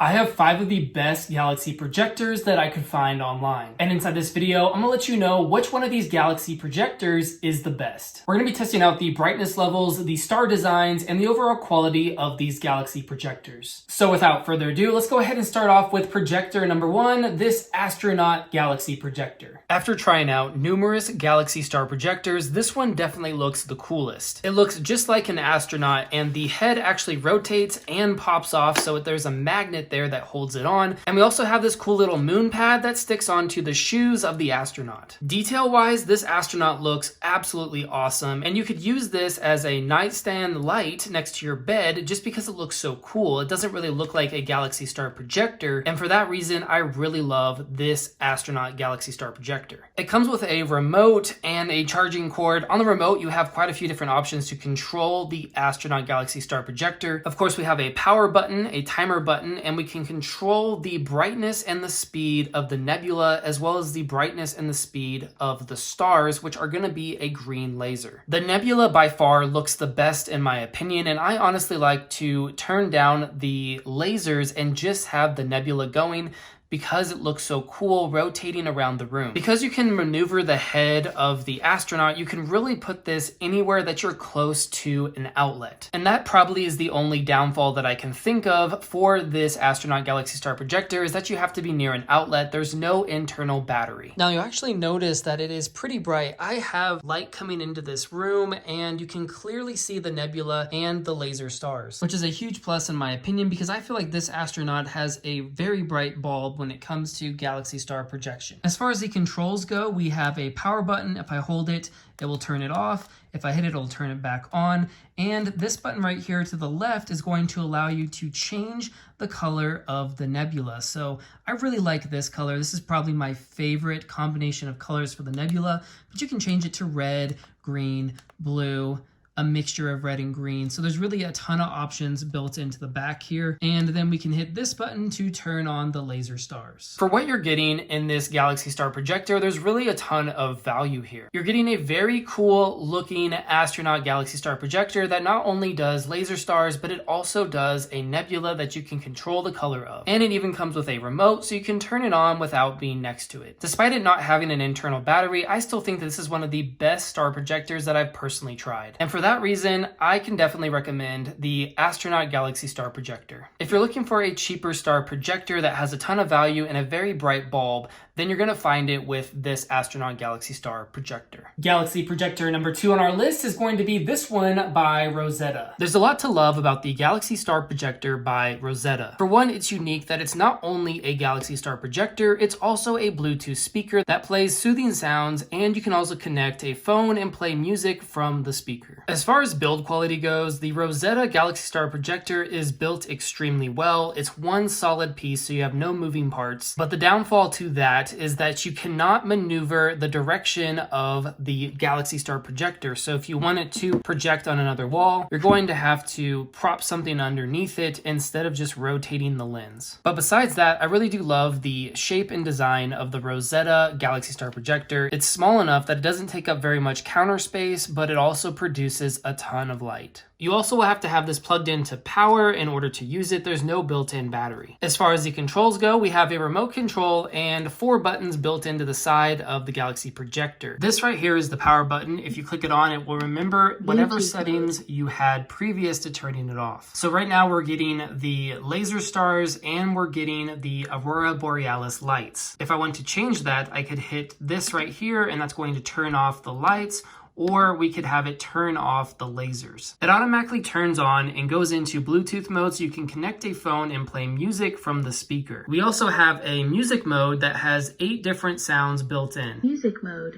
I have 5 of the best galaxy projectors that I could find online. And inside this video, I'm gonna let you know which one of these galaxy projectors is the best. We're gonna be testing out the brightness levels, the star designs, and the overall quality of these galaxy projectors. So without further ado, let's go ahead and start off with projector number 1, this Astronaut galaxy projector. After trying out numerous galaxy star projectors, this one definitely looks the coolest. It looks just like an astronaut, and the head actually rotates and pops off, so there's a magnet there that holds it on. And we also have this cool little moon pad that sticks onto the shoes of the astronaut. Detail wise, this astronaut looks absolutely awesome, and you could use this as a nightstand light next to your bed just because it looks so cool. It doesn't really look like a galaxy star projector, and for that reason I really love this Astronaut galaxy star projector. It comes with a remote and a charging cord. On the remote you have quite a few different options to control the Astronaut galaxy star projector. Of course, we have a power button, a timer button, and we can control the brightness and the speed of the nebula, as well as the brightness and the speed of the stars, which are going to be a green laser. The nebula by far looks the best in my opinion, and I honestly like to turn down the lasers and just have the nebula going because it looks so cool rotating around the room. Because you can maneuver the head of the astronaut, you can really put this anywhere that you're close to an outlet. And that probably is the only downfall that I can think of for this Astronaut galaxy star projector, is that you have to be near an outlet. There's no internal battery. Now you actually notice that it is pretty bright. I have light coming into this room, and you can clearly see the nebula and the laser stars, which is a huge plus in my opinion, because I feel like this astronaut has a very bright bulb when it comes to galaxy star projection. As far as the controls go, we have a power button. If I hold it, it will turn it off. If I hit it, it'll turn it back on. And this button right here to the left is going to allow you to change the color of the nebula. So I really like this color. This is probably my favorite combination of colors for the nebula, but you can change it to red, green, blue, a mixture of red and green. So there's really a ton of options built into the back here. And then we can hit this button to turn on the laser stars. For what you're getting in this galaxy star projector, there's really a ton of value here. You're getting a very cool looking Astronaut galaxy star projector that not only does laser stars, but it also does a nebula that you can control the color of. And it even comes with a remote, so you can turn it on without being next to it. Despite it not having an internal battery, I still think that this is one of the best star projectors that I've personally tried. And for that reason, I can definitely recommend the Astronaut galaxy star projector. If you're looking for a cheaper star projector that has a ton of value and a very bright bulb, then you're going to find it with this Astronaut galaxy star projector. Galaxy projector number 2 on our list is going to be this one by Rossetta. There's a lot to love about the galaxy star projector by Rossetta. For one, it's unique that it's not only a galaxy star projector, it's also a Bluetooth speaker that plays soothing sounds, and you can also connect a phone and play music from the speaker. As far as build quality goes, the Rossetta galaxy star projector is built extremely well. It's one solid piece, so you have no moving parts. But the downfall to that is that you cannot maneuver the direction of the galaxy star projector. So if you want it to project on another wall, you're going to have to prop something underneath it instead of just rotating the lens. But besides that, I really do love the shape and design of the Rossetta galaxy star projector. It's small enough that it doesn't take up very much counter space, but it also produces a ton of light. You also will have to have this plugged into power in order to use it. There's no built-in battery. As far as the controls go, we have a remote control and 4 buttons built into the side of the galaxy projector. This right here is the power button. If you click it on, it will remember whatever settings you had previous to turning it off. So right now we're getting the laser stars and we're getting the Aurora Borealis lights. If I want to change that, I could hit this right here, and that's going to turn off the lights, or we could have it turn off the lasers. It automatically turns on and goes into Bluetooth mode, so you can connect a phone and play music from the speaker. We also have a music mode that has 8 different sounds built in. Music mode.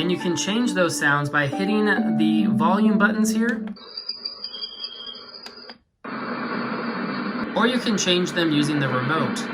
And you can change those sounds by hitting the volume buttons here, or you can change them using the remote.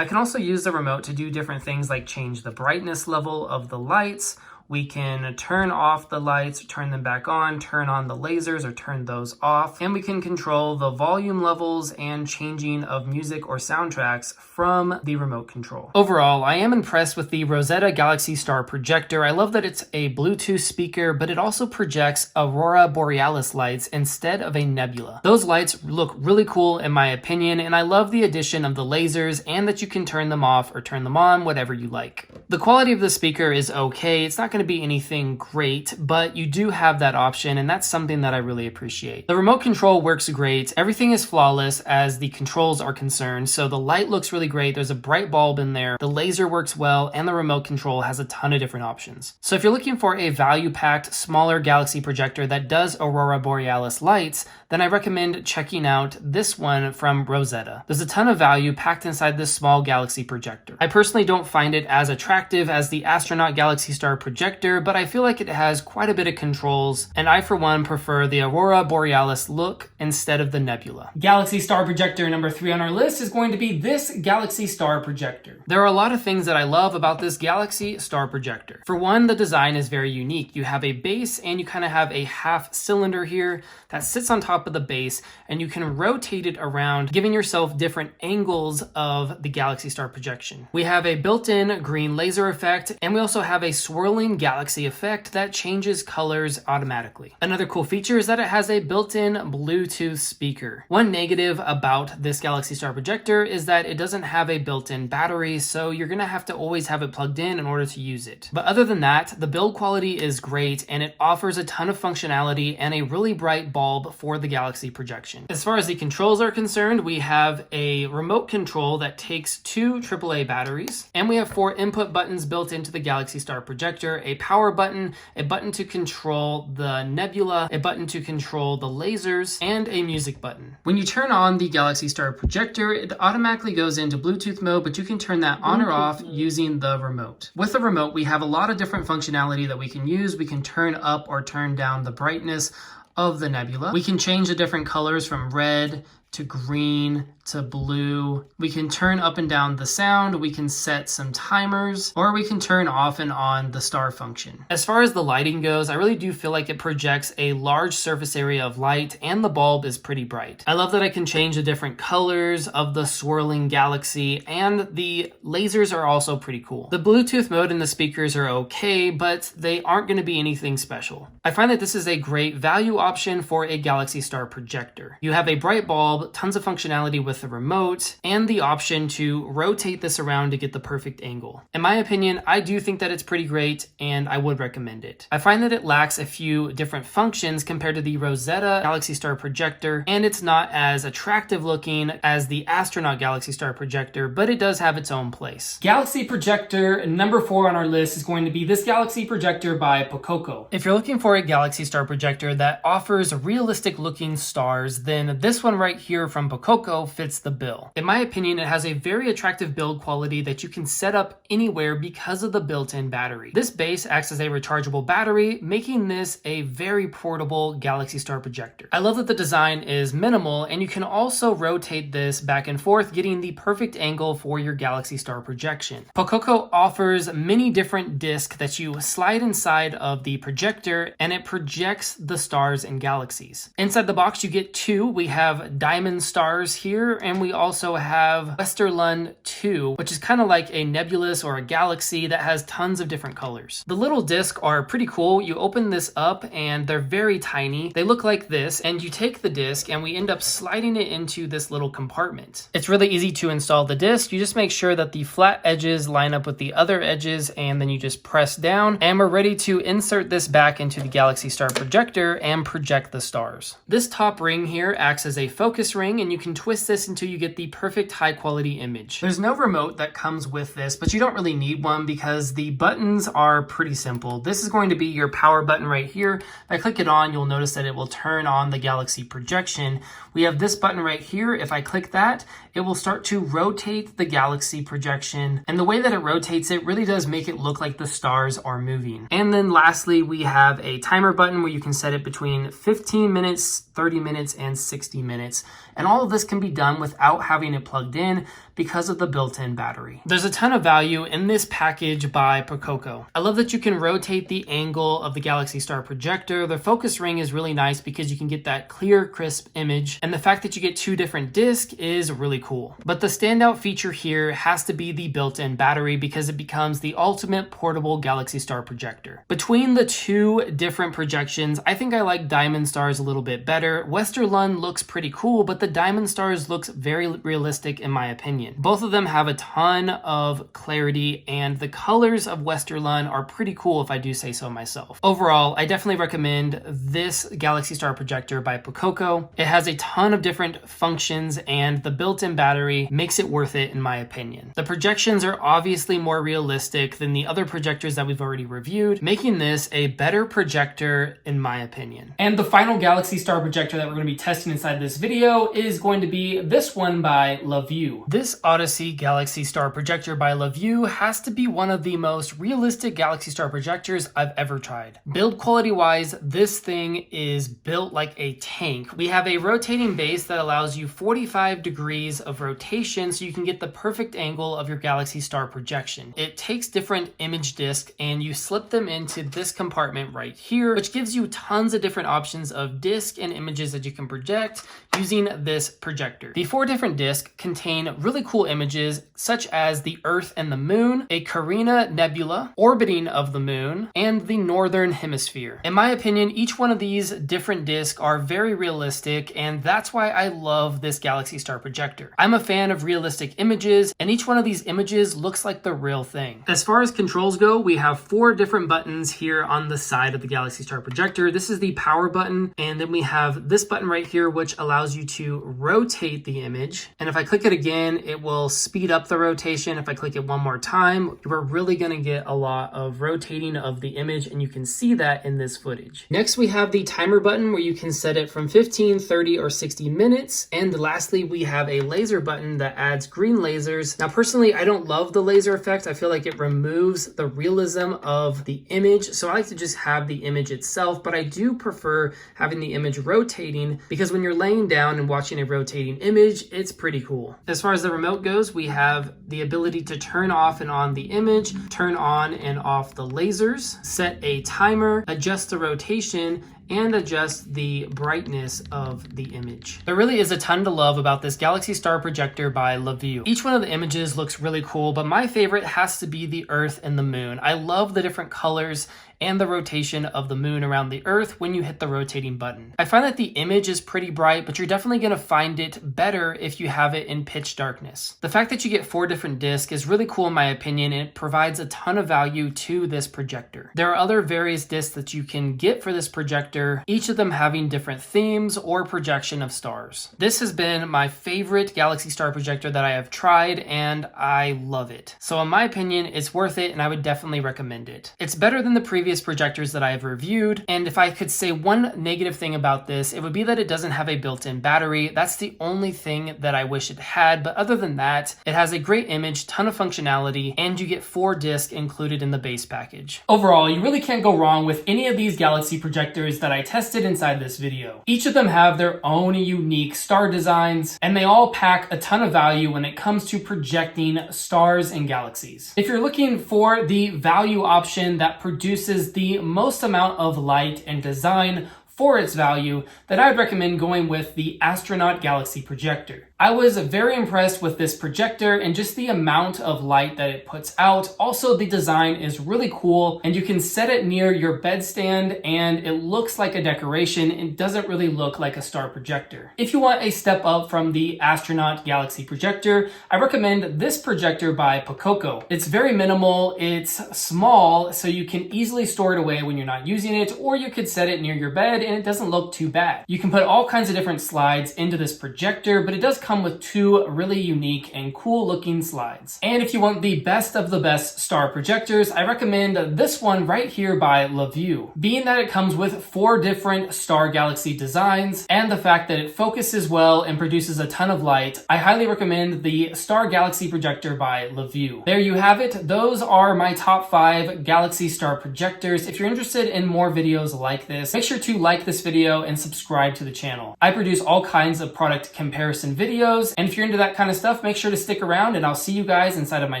I can also use the remote to do different things like change the brightness level of the lights, We can turn off the lights, turn them back on, turn on the lasers or turn those off, and we can control the volume levels and changing of music or soundtracks from the remote control. Overall, I am impressed with the Rossetta Galaxy Star Projector. I love that it's a Bluetooth speaker, but it also projects Aurora Borealis lights instead of a nebula. Those lights look really cool in my opinion, and I love the addition of the lasers and that you can turn them off or turn them on, whatever you like. The quality of the speaker is okay. It's not going to be anything great, but you do have that option, and that's something that I really appreciate. The remote control works great. Everything is flawless as the controls are concerned, so the light looks really great. There's a bright bulb in there. The laser works well, and the remote control has a ton of different options. So if you're looking for a value-packed, smaller Galaxy projector that does Aurora Borealis lights, then I recommend checking out this one from Rossetta. There's a ton of value packed inside this small Galaxy projector. I personally don't find it as attractive as the Astronaut Galaxy Star Projector, but I feel like it has quite a bit of controls, and I for one prefer the Aurora Borealis look instead of the nebula. Galaxy Star Projector number 3 on our list is going to be this Galaxy Star Projector. There are a lot of things that I love about this Galaxy Star Projector. For one, the design is very unique. You have a base and you kind of have a half cylinder here that sits on top of the base, and you can rotate it around, giving yourself different angles of the Galaxy Star projection. We have a built-in green laser effect, and we also have a swirling galaxy effect that changes colors automatically. Another cool feature is that it has a built-in Bluetooth speaker. One negative about this Galaxy Star projector is that it doesn't have a built-in battery, so you're gonna have to always have it plugged in order to use it. But other than that, the build quality is great, and it offers a ton of functionality and a really bright bulb for the Galaxy projection. As far as the controls are concerned, we have a remote control that takes 2 AAA batteries, and we have 4 input buttons built into the Galaxy Star projector: a power button, a button to control the nebula, a button to control the lasers, and a music button. When you turn on the Galaxy Star projector, it automatically goes into Bluetooth mode, but you can turn that on or off using the remote. With the remote, we have a lot of different functionality that we can use. We can turn up or turn down the brightness of the nebula. We can change the different colors from red to green to blue. We can turn up and down the sound, we can set some timers, or we can turn off and on the star function. As far as the lighting goes, I really do feel like it projects a large surface area of light, and the bulb is pretty bright. I love that I can change the different colors of the swirling galaxy, and the lasers are also pretty cool. The Bluetooth mode and the speakers are okay, but they aren't going to be anything special. I find that this is a great value option for a Galaxy Star projector. You have a bright bulb, tons of functionality with the remote, and the option to rotate this around to get the perfect angle. In my opinion, I do think that it's pretty great, and I would recommend it. I find that it lacks a few different functions compared to the Rossetta Galaxy Star Projector, and it's not as attractive looking as the Astronaut Galaxy Star Projector, but it does have its own place. Galaxy Projector number 4 on our list is going to be this Galaxy Projector by Pococo. If you're looking for a Galaxy Star Projector that offers realistic looking stars, then this one right here from Pococo fits the bill. In my opinion, it has a very attractive build quality that you can set up anywhere because of the built-in battery. This base acts as a rechargeable battery, making this a very portable Galaxy Star projector. I love that the design is minimal, and you can also rotate this back and forth, getting the perfect angle for your Galaxy Star projection. Pococo offers many different discs that you slide inside of the projector, and it projects the stars and galaxies. Inside the box, you get 2. We have diamond stars here, and we also have Westerlund 2, which is kind of like a nebulous or a galaxy that has tons of different colors. The little discs are pretty cool. You open this up and they're very tiny. They look like this, and you take the disc and we end up sliding it into this little compartment. It's really easy to install the disc. You just make sure that the flat edges line up with the other edges, and then you just press down, and we're ready to insert this back into the Galaxy Star projector and project the stars. This top ring here acts as a focus ring, and you can twist this until you get the perfect high quality image. There's no remote that comes with this, but you don't really need one because the buttons are pretty simple. This is going to be your power button right here. If I click it on, you'll notice that it will turn on the Galaxy projection. We have this button right here. If I click that, it will start to rotate the Galaxy projection, and the way that it rotates it really does make it look like the stars are moving. And then lastly, we have a timer button where you can set it between 15 minutes, 30 minutes, and 60 minutes. And all of this can be done without having it plugged in because of the built-in battery. There's a ton of value in this package by Pococo. I love that you can rotate the angle of the Galaxy Star projector. The focus ring is really nice because you can get that clear, crisp image, and the fact that you get 2 different discs is really cool. But the standout feature here has to be the built-in battery because it becomes the ultimate portable Galaxy Star projector. Between the 2 different projections, I think I like Diamond Stars a little bit better. Westerlund looks pretty cool, but the Diamond Stars looks very realistic in my opinion. Both of them have a ton of clarity, and the colors of Westerlund are pretty cool if I do say so myself. Overall, I definitely recommend this Galaxy Star projector by Pococo. It has a ton of different functions, and the built-in battery makes it worth it in my opinion. The projections are obviously more realistic than the other projectors that we've already reviewed, making this a better projector in my opinion. And the final Galaxy Star projector that we're going to be testing inside this video is going to be this one by Laview. This Odyssey Galaxy Star projector by Laview has to be one of the most realistic Galaxy Star projectors I've ever tried. Build quality wise, this thing is built like a tank. We have a rotating base that allows you 45 degrees of rotation so you can get the perfect angle of your Galaxy Star projection. It takes different image discs and you slip them into this compartment right here, which gives you tons of different options of disc and images that you can project using this projector. The 4 different discs contain really cool images such as the Earth and the Moon, a Carina Nebula, orbiting of the Moon, and the Northern Hemisphere. In my opinion, each one of these different discs are very realistic, and that's why I love this Galaxy Star projector. I'm a fan of realistic images, and each one of these images looks like the real thing. As far as controls go, we have 4 different buttons here on the side of the Galaxy Star projector. This is the power button, and then we have this button right here which allows you to rotate the image. And if I click it again, it will speed up the rotation. If I click it one more time, we're really going to get a lot of rotating of the image, and you can see that in this footage. Next, we have the timer button where you can set it from 15, 30, or 60 minutes. And lastly, we have a laser button that adds green lasers. Now, personally, I don't love the laser effect. I feel like it removes the realism of the image. So I like to just have the image itself, but I do prefer having the image rotating because when you're laying down and watching a rotating image, it's pretty cool. As far as the remote goes, we have the ability to turn off and on the image, turn on and off the lasers, set a timer, adjust the rotation, and adjust the brightness of the image. There really is a ton to love about this Galaxy Star projector by Laview. Each one of the images looks really cool, but my favorite has to be the Earth and the Moon. I love the different colors and the rotation of the moon around the Earth when you hit the rotating button. I find that the image is pretty bright, but you're definitely going to find it better if you have it in pitch darkness. The fact that you get 4 different discs is really cool in my opinion, and it provides a ton of value to this projector. There are other various discs that you can get for this projector, each of them having different themes or projection of stars. This has been my favorite Galaxy Star projector that I have tried, and I love it. So in my opinion, it's worth it, and I would definitely recommend it. It's better than the previous projectors that I have reviewed, and if I could say one negative thing about this, it would be that it doesn't have a built-in battery. That's the only thing that I wish it had, but other than that, it has a great image, ton of functionality, and you get 4 discs included in the base package. Overall, you really can't go wrong with any of these Galaxy projectors that I tested inside this video. Each of them have their own unique star designs, and they all pack a ton of value when it comes to projecting stars and galaxies. If you're looking for the value option that produces the most amount of light and design for its value, then I'd recommend going with the Astronaut Galaxy Projector. I was very impressed with this projector and just the amount of light that it puts out. Also, the design is really cool, and you can set it near your bedstand and it looks like a decoration. It doesn't really look like a star projector. If you want a step up from the Astronaut Galaxy Projector, I recommend this projector by Pococo. It's very minimal, it's small, so you can easily store it away when you're not using it, or you could set it near your bed and it doesn't look too bad. You can put all kinds of different slides into this projector, but it does come with 2 really unique and cool looking slides. And if you want the best of the best star projectors, I recommend this one right here by Laview. Being that it comes with 4 different star galaxy designs and the fact that it focuses well and produces a ton of light, I highly recommend the Star Galaxy Projector by Laview. There you have it. Those are my top 5 Galaxy Star projectors. If you're interested in more videos like this, make sure to like this video and subscribe to the channel. I produce all kinds of product comparison videos videos. And if you're into that kind of stuff, make sure to stick around and I'll see you guys inside of my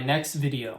next video.